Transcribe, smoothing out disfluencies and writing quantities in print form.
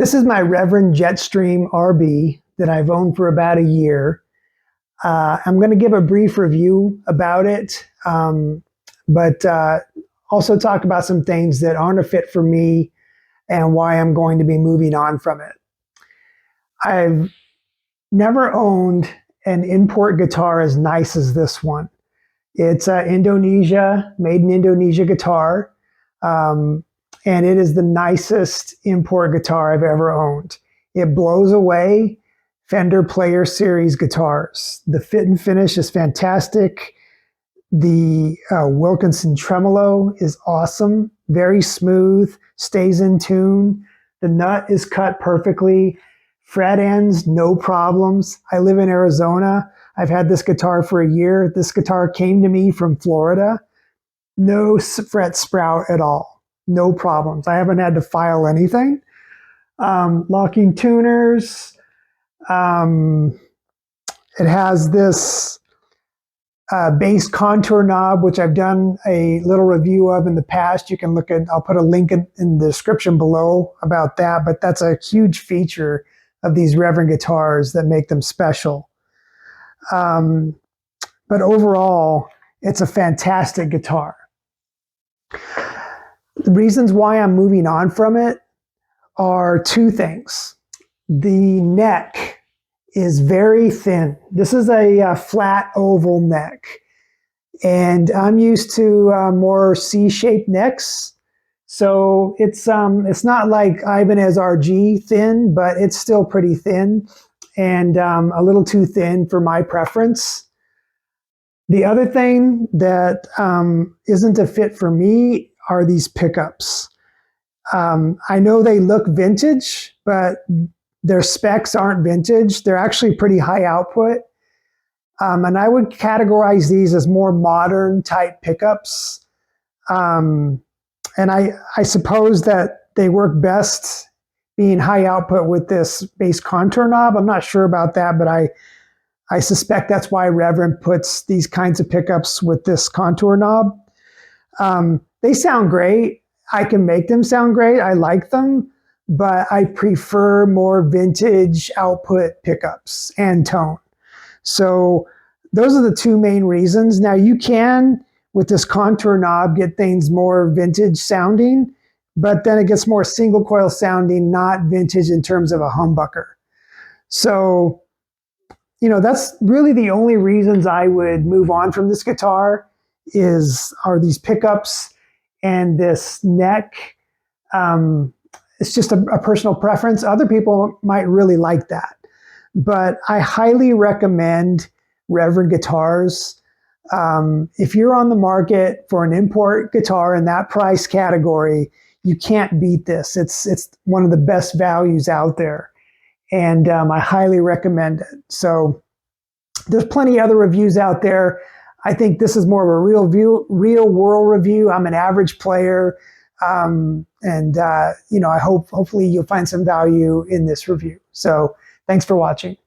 This is my Reverend Jetstream RB that I've owned for about a year. I'm going to give a brief review about it, but also talk about some things that aren't a fit for me and why I'm going to be moving on from it. I've never owned an import guitar as nice as this one. It's Indonesia, made in Indonesia guitar. And it is the nicest import guitar I've ever owned. It blows away Fender Player series guitars. The fit and finish is fantastic. The Wilkinson tremolo is awesome, very smooth, stays in tune. The nut is cut perfectly. Fret ends, no problems. I live in Arizona. I've had this guitar for a year. This guitar came to me from Florida. No fret sprout at all. No problems. I haven't had to file anything. Locking tuners. It has this bass contour knob, which I've done a little review of in the past. You can look at, I'll put a link in the description below about that, but that's a huge feature of these Reverend guitars that make them special. But overall, it's a fantastic guitar. The reasons why I'm moving on from it are two things. The neck is very thin. This is a flat oval neck. And I'm used to more C-shaped necks. So it's not like Ibanez RG thin, but it's still pretty thin and a little too thin for my preference. The other thing that isn't a fit for me are these pickups. I know they look vintage, but their specs aren't vintage. They're actually pretty high output. And I would categorize these as more modern type pickups. And I suppose that they work best being high output with this bass contour knob. I'm not sure about that, but I suspect that's why Reverend puts these kinds of pickups with this contour knob. They sound great. I can make them sound great. I like them, but I prefer more vintage output pickups and tone. So those are the two main reasons. Now you can, with this contour knob, get things more vintage sounding, but then it gets more single coil sounding, not vintage in terms of a humbucker. So, you know, that's really the only reasons I would move on from this guitar are these pickups and this neck. It's just a personal preference. Other people might really like that. But I highly recommend Reverend guitars. If you're on the market for an import guitar in that price category, you can't beat this. It's one of the best values out there. And I highly recommend it. So there's plenty of other reviews out there. I think this is more of a real world review. I'm an average player. You know, hopefully you'll find some value in this review. So thanks for watching.